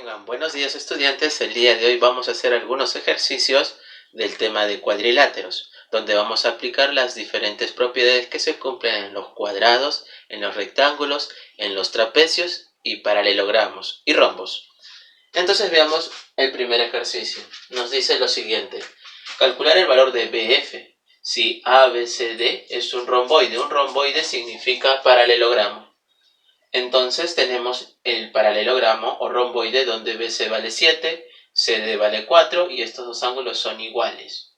Tengan buenos días, estudiantes. El día de hoy vamos a hacer algunos ejercicios del tema de cuadriláteros, donde vamos a aplicar las diferentes propiedades que se cumplen en los cuadrados, en los rectángulos, en los trapecios y paralelogramos y rombos. Entonces veamos el primer ejercicio. Nos dice lo siguiente: calcular el valor de BF. Si ABCD es un romboide significa paralelogramo. Entonces tenemos el paralelogramo o romboide donde BC vale 7, CD vale 4 y estos dos ángulos son iguales.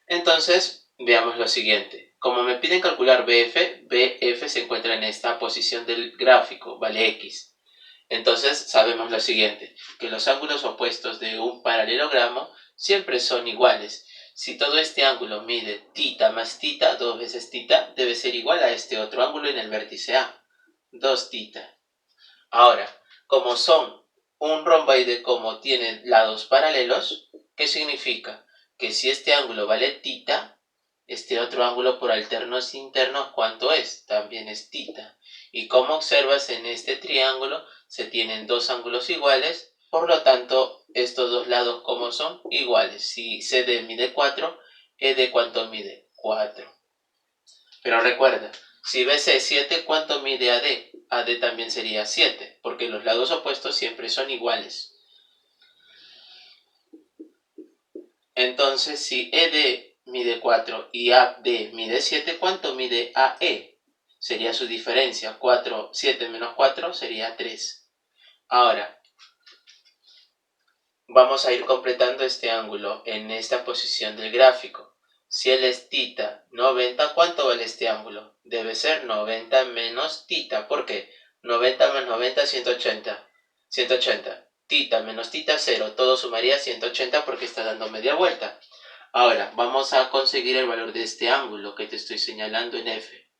Entonces veamos lo siguiente. Como me piden calcular BF se encuentra en esta posición del gráfico, vale X. Entonces sabemos lo siguiente, que los ángulos opuestos de un paralelogramo siempre son iguales. Si todo este ángulo mide θ más θ, 2 veces θ, debe ser igual a este otro ángulo en el vértice A. 2θ. Ahora, como son un romboide como tiene lados paralelos, ¿qué significa? Que si este ángulo vale θ, este otro ángulo por alternos internos, ¿cuánto es? También es θ. Y como observas en este triángulo, se tienen dos ángulos iguales, por lo tanto, estos dos lados como son iguales. Si CD mide 4, ED ¿cuánto mide? 4. Pero recuerda, si BC es 7, ¿cuánto mide AD? AD también sería 7, porque los lados opuestos siempre son iguales. Entonces, si ED mide 4 y AD mide 7, ¿cuánto mide AE? Sería su diferencia. 7 menos 4 sería 3. Ahora, vamos a ir completando este ángulo en esta posición del gráfico. Si él es θ 90, ¿cuánto vale este ángulo? Debe ser 90 menos θ. ¿Por qué? 90 más 90, 180. 180. θ menos θ, 0. Todo sumaría 180 porque está dando media vuelta. Ahora, vamos a conseguir el valor de este ángulo que te estoy señalando en F.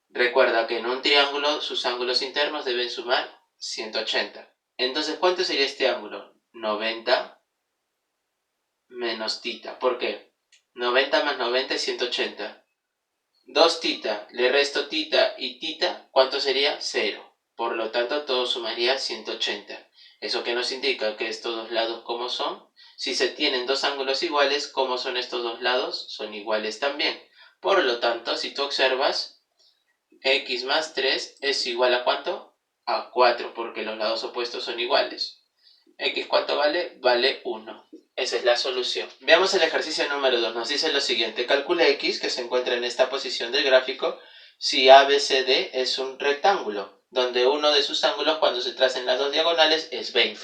Recuerda que en un triángulo sus ángulos internos deben sumar 180. Entonces, ¿cuánto sería este ángulo? 90 menos θ. ¿Por qué? 90 más 90 es 180. 2θ, le resto θ y θ, ¿cuánto sería? 0. Por lo tanto, todo sumaría 180. ¿Eso qué nos indica? Que estos dos lados, ¿cómo son? Si se tienen dos ángulos iguales, ¿cómo son estos dos lados? Son iguales también. Por lo tanto, si tú observas, x más 3 es igual a ¿cuánto? A 4, porque los lados opuestos son iguales. ¿X cuánto vale? Vale 1. Esa es la solución. Veamos el ejercicio número 2. Nos dice lo siguiente. Calcula X, que se encuentra en esta posición del gráfico, si ABCD es un rectángulo, donde uno de sus ángulos cuando se tracen las dos diagonales es 20.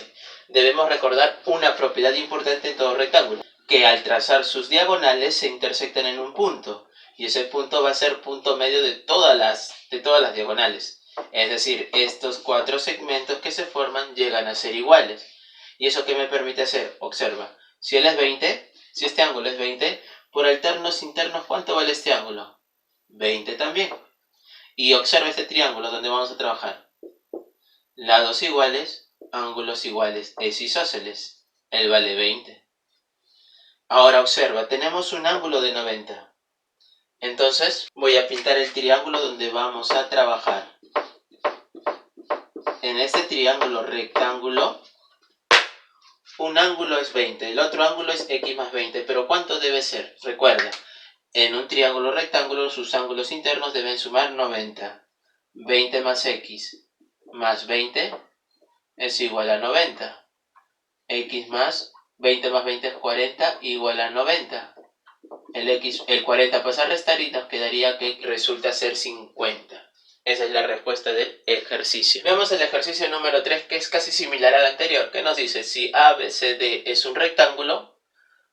Debemos recordar una propiedad importante en todo rectángulo, que al trazar sus diagonales se intersectan en un punto, y ese punto va a ser punto medio de todas las diagonales. Es decir, estos cuatro segmentos que se forman llegan a ser iguales. ¿Y eso qué me permite hacer? Observa, si él es 20, si este ángulo es 20, por alternos internos, ¿cuánto vale este ángulo? 20 también. Y observa este triángulo donde vamos a trabajar. Lados iguales, ángulos iguales, es isósceles. Él vale 20. Ahora observa, tenemos un ángulo de 90. Entonces voy a pintar el triángulo donde vamos a trabajar. En este triángulo rectángulo, un ángulo es 20, el otro ángulo es x más 20, pero ¿cuánto debe ser? Recuerda, en un triángulo rectángulo sus ángulos internos deben sumar 90. 20 más x más 20 es igual a 90. X más 20 más 20 es 40 igual a 90. El 40 pasa a restar y nos quedaría que resulta ser 50. Esa es la respuesta del ejercicio. Veamos el ejercicio número 3, que es casi similar al anterior, que nos dice si ABCD es un rectángulo,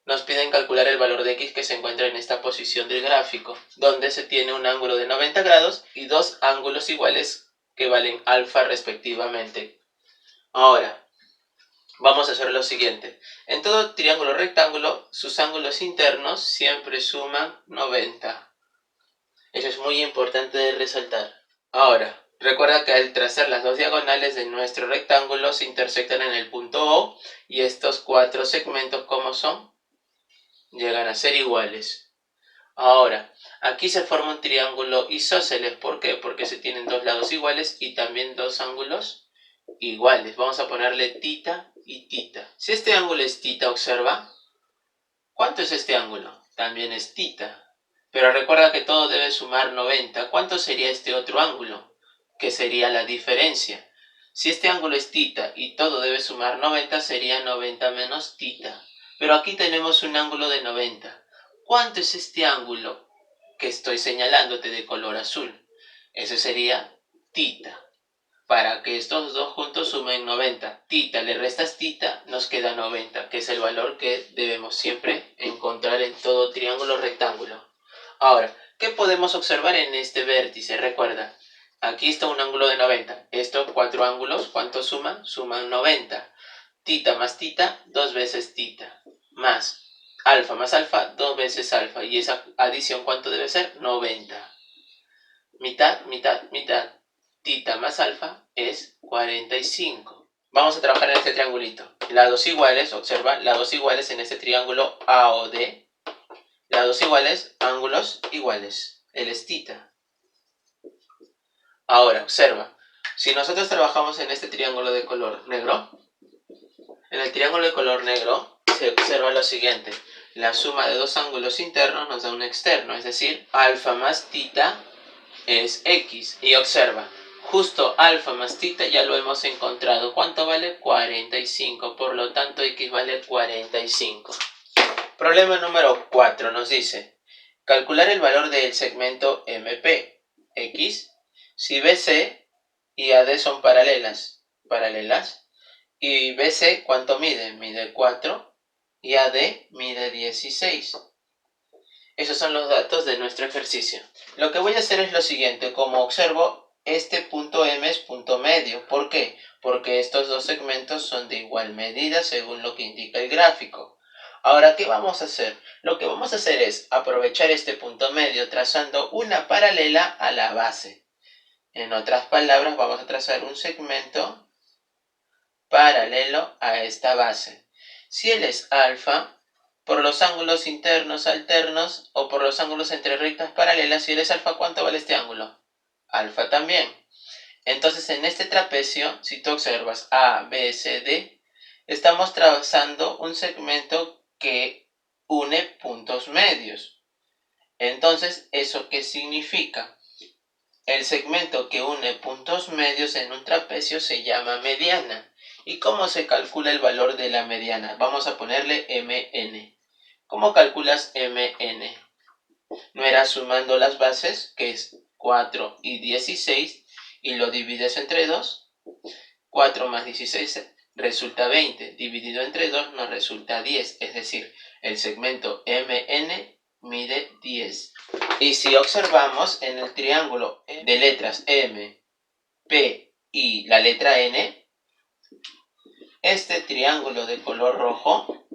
nos piden calcular el valor de x que se encuentra en esta posición del gráfico, donde se tiene un ángulo de 90 grados y dos ángulos iguales que valen alfa respectivamente. Ahora, vamos a hacer lo siguiente. En todo triángulo rectángulo, sus ángulos internos siempre suman 90. Eso es muy importante de resaltar. Ahora, recuerda que al trazar las dos diagonales de nuestro rectángulo se intersectan en el punto O y estos cuatro segmentos, ¿cómo son? Llegan a ser iguales. Ahora, aquí se forma un triángulo isósceles. ¿Por qué? Porque se tienen dos lados iguales y también dos ángulos iguales. Vamos a ponerle tita y tita. Si este ángulo es tita, observa, ¿cuánto es este ángulo? También es tita. Pero recuerda que todo debe sumar 90. ¿Cuánto sería este otro ángulo? Que sería la diferencia. Si este ángulo es tita y todo debe sumar 90, sería 90 menos tita. Pero aquí tenemos un ángulo de 90. ¿Cuánto es este ángulo que estoy señalándote de color azul? Ese sería tita. Para que estos dos juntos sumen 90. Tita, le restas tita, nos queda 90, que es el valor que debemos siempre encontrar en todo triángulo rectángulo. Ahora, ¿qué podemos observar en este vértice? Recuerda, aquí está un ángulo de 90. Estos cuatro ángulos, ¿cuánto suman? Suman 90. Tita más tita, 2 veces tita. Más alfa, 2 veces alfa. Y esa adición, ¿cuánto debe ser? 90. Mitad, mitad, mitad. Tita más alfa es 45. Vamos a trabajar en este triangulito. Lados iguales, observa, lados iguales en este triángulo AOD. Lados iguales, ángulos iguales. Él es tita. Ahora, observa. Si nosotros trabajamos en este triángulo de color negro, en el triángulo de color negro se observa lo siguiente. La suma de dos ángulos internos nos da un externo, es decir, alfa más tita es X. Y observa, justo alfa más tita ya lo hemos encontrado. ¿Cuánto vale? 45. Por lo tanto, X vale 45. Problema número 4 nos dice, calcular el valor del segmento MP, X, si BC y AD son paralelas, y BC, ¿cuánto mide? Mide 4 y AD mide 16. Esos son los datos de nuestro ejercicio. Lo que voy a hacer es lo siguiente. Como observo, este punto M es punto medio. ¿Por qué? Porque estos dos segmentos son de igual medida según lo que indica el gráfico. Ahora, ¿qué vamos a hacer? Lo que vamos a hacer es aprovechar este punto medio trazando una paralela a la base. En otras palabras, vamos a trazar un segmento paralelo a esta base. Si él es alfa, por los ángulos internos alternos o por los ángulos entre rectas paralelas, si él es alfa, ¿cuánto vale este ángulo? Alfa también. Entonces, en este trapecio, si tú observas A, B, C, D, estamos trazando un segmento que une puntos medios. Entonces, ¿eso qué significa? El segmento que une puntos medios en un trapecio se llama mediana. ¿Y cómo se calcula el valor de la mediana? Vamos a ponerle MN. ¿Cómo calculas MN? No era sumando las bases, que es 4 y 16, y lo divides entre 2. 4 más 16 resulta 20. Dividido entre 2 nos resulta 10. Es decir, el segmento MN mide 10. Y si observamos en el triángulo de letras M, P y la letra N, este triángulo de color rojo,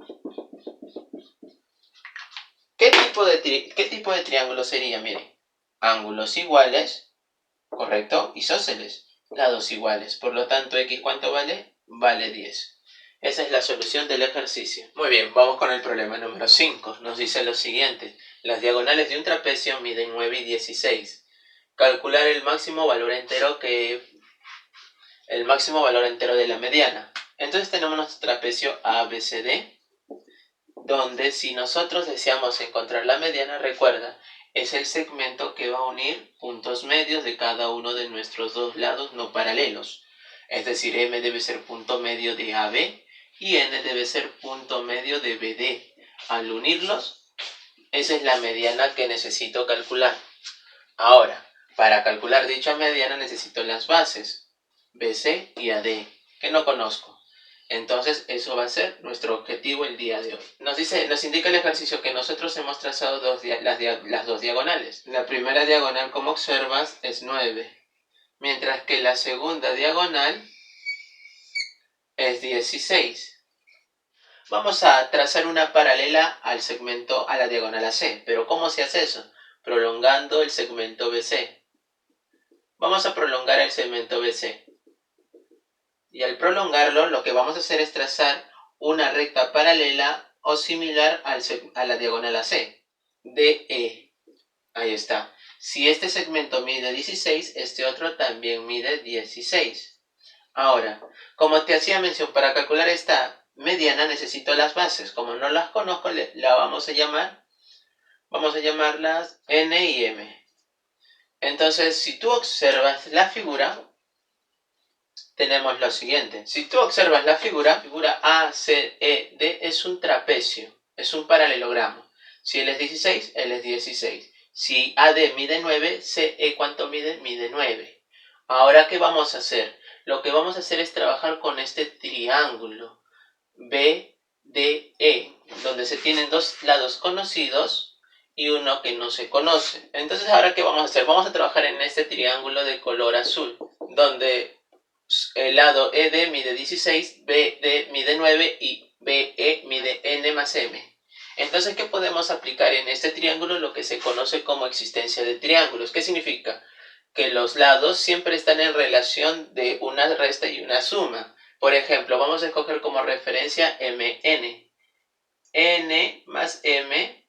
¿qué tipo de triángulo sería? Miren, ángulos iguales, ¿correcto? Isósceles, lados iguales. Por lo tanto, X, ¿cuánto vale? Vale 10. Esa es la solución del ejercicio. Muy bien, vamos con el problema número 5. Nos dice lo siguiente. Las diagonales de un trapecio miden 9 y 16. Calcular el máximo valor entero de la mediana. Entonces tenemos nuestro trapecio ABCD, donde si nosotros deseamos encontrar la mediana, recuerda, es el segmento que va a unir puntos medios de cada uno de nuestros dos lados no paralelos. Es decir, M debe ser punto medio de AB y N debe ser punto medio de BD. Al unirlos, esa es la mediana que necesito calcular. Ahora, para calcular dicha mediana necesito las bases BC y AD, que no conozco. Entonces, eso va a ser nuestro objetivo el día de hoy. Nos indica el ejercicio que nosotros hemos trazado las dos diagonales. La primera diagonal, como observas, es 9, mientras que la segunda diagonal es 16. Vamos a trazar una paralela al segmento, a la diagonal AC. ¿Pero cómo se hace eso? Prolongando el segmento BC. Vamos a prolongar el segmento BC. Y al prolongarlo, lo que vamos a hacer es trazar una recta paralela o similar a la diagonal AC. DE. Ahí está. Si este segmento mide 16, este otro también mide 16. Ahora, como te hacía mención, para calcular esta mediana necesito las bases. Como no las conozco, la vamos a llamarlas n y m. Entonces, si tú observas la figura, tenemos lo siguiente. Si tú observas la figura ACED es un trapecio, es un paralelogramo. Si él es 16, él es 16. Si AD mide 9, CE ¿cuánto mide? Mide 9. Ahora, ¿qué vamos a hacer? Lo que vamos a hacer es trabajar con este triángulo BDE, donde se tienen dos lados conocidos y uno que no se conoce. Entonces, ¿ahora qué vamos a hacer? Vamos a trabajar en este triángulo de color azul, donde el lado ED mide 16, BD mide 9 y BE mide n más m. Entonces, ¿qué podemos aplicar en este triángulo? Lo que se conoce como existencia de triángulos. ¿Qué significa? Que los lados siempre están en relación de una resta y una suma. Por ejemplo, vamos a escoger como referencia MN. N más M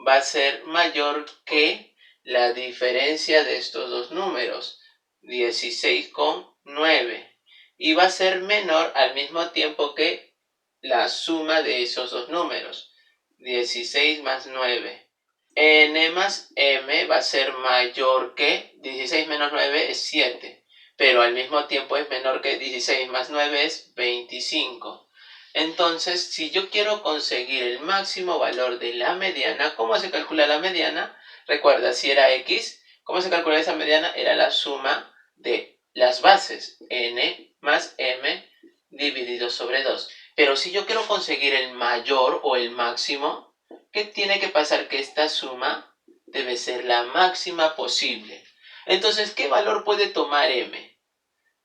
va a ser mayor que la diferencia de estos dos números, 16 con 9. Y va a ser menor al mismo tiempo que la suma de esos dos números, 16 más 9. N más M va a ser mayor que 16 menos 9 es 7, pero al mismo tiempo es menor que 16 más 9 es 25. Entonces, si yo quiero conseguir el máximo valor de la mediana, ¿cómo se calcula la mediana? Recuerda, si era x, ¿cómo se calcula esa mediana? Era la suma de las bases, n más m dividido sobre 2. Pero si yo quiero conseguir el mayor o el máximo, ¿qué tiene que pasar? Que esta suma debe ser la máxima posible. Entonces, ¿qué valor puede tomar m?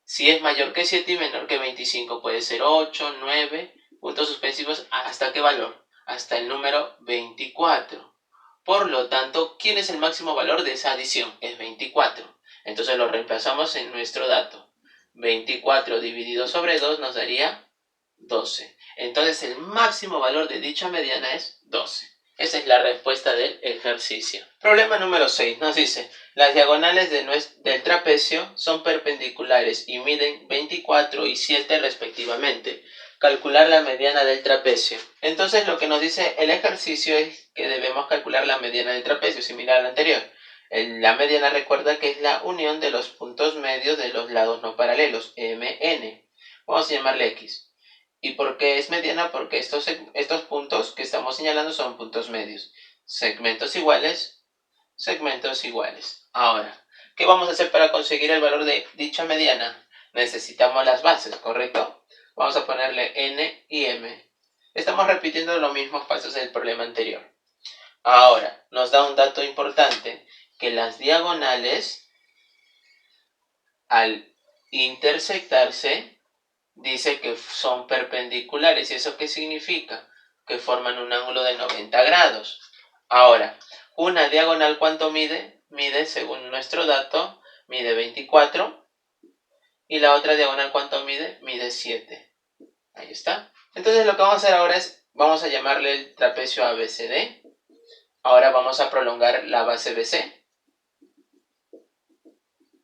Si es mayor que 7 y menor que 25, puede ser 8, 9, puntos suspensivos, ¿hasta qué valor? Hasta el número 24. Por lo tanto, ¿quién es el máximo valor de esa adición? Es 24. Entonces lo reemplazamos en nuestro dato. 24 dividido sobre 2 nos daría 12. Entonces el máximo valor de dicha mediana es 12. Esa es la respuesta del ejercicio. Problema número 6 nos dice, las diagonales del trapecio son perpendiculares y miden 24 y 7 respectivamente. Calcular la mediana del trapecio. Entonces lo que nos dice el ejercicio es que debemos calcular la mediana del trapecio, similar al anterior. La mediana, recuerda que es la unión de los puntos medios de los lados no paralelos, MN. Vamos a llamarle X. ¿Y por qué es mediana? Porque estos puntos que estamos señalando son puntos medios. Segmentos iguales, segmentos iguales. Ahora, ¿qué vamos a hacer para conseguir el valor de dicha mediana? Necesitamos las bases, ¿correcto? Vamos a ponerle n y m. Estamos repitiendo los mismos pasos del problema anterior. Ahora, nos da un dato importante, que las diagonales, al intersectarse, dice que son perpendiculares. ¿Y eso qué significa? Que forman un ángulo de 90 grados. Ahora, una diagonal, ¿cuánto mide? Mide, según nuestro dato, mide 24. Y la otra diagonal, ¿cuánto mide? Mide 7. Ahí está. Entonces lo que vamos a hacer ahora es, vamos a llamarle el trapecio ABCD. Ahora vamos a prolongar la base BC.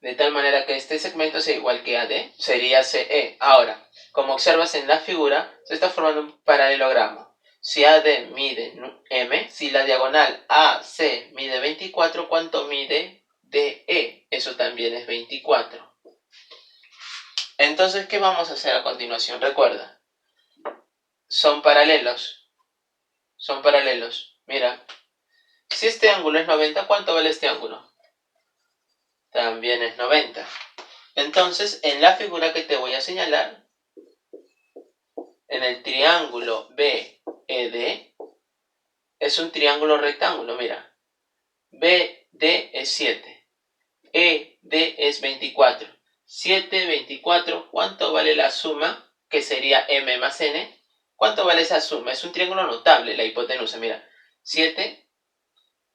De tal manera que este segmento sea igual que AD, sería CE. Ahora, como observas en la figura, se está formando un paralelogramo. Si AD mide M, si la diagonal AC mide 24, ¿cuánto mide DE? Eso también es 24. Entonces, ¿qué vamos a hacer a continuación? Recuerda, son paralelos. Son paralelos. Mira, si este ángulo es 90, ¿cuánto vale este ángulo? También es 90. Entonces, en la figura que te voy a señalar, en el triángulo BED, es un triángulo rectángulo, mira. BD es 7, ED es 24. 7, 24, ¿cuánto vale la suma? Que sería M más N. ¿Cuánto vale esa suma? Es un triángulo notable, la hipotenusa, mira. 7,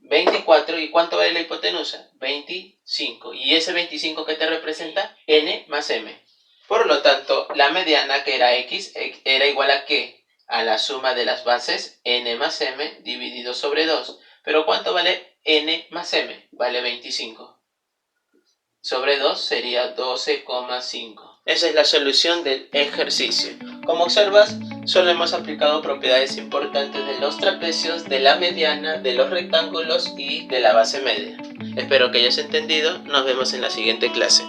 24, ¿y cuánto vale la hipotenusa? 25. ¿Y ese 25 qué te representa? N más M. Por lo tanto, la mediana, que era X, era igual a ¿qué? A la suma de las bases n más m dividido sobre 2. ¿Pero cuánto vale n más m? Vale 25. Sobre 2 sería 12,5. Esa es la solución del ejercicio. Como observas, solo hemos aplicado propiedades importantes de los trapecios, de la mediana, de los rectángulos y de la base media. Espero que hayas entendido. Nos vemos en la siguiente clase.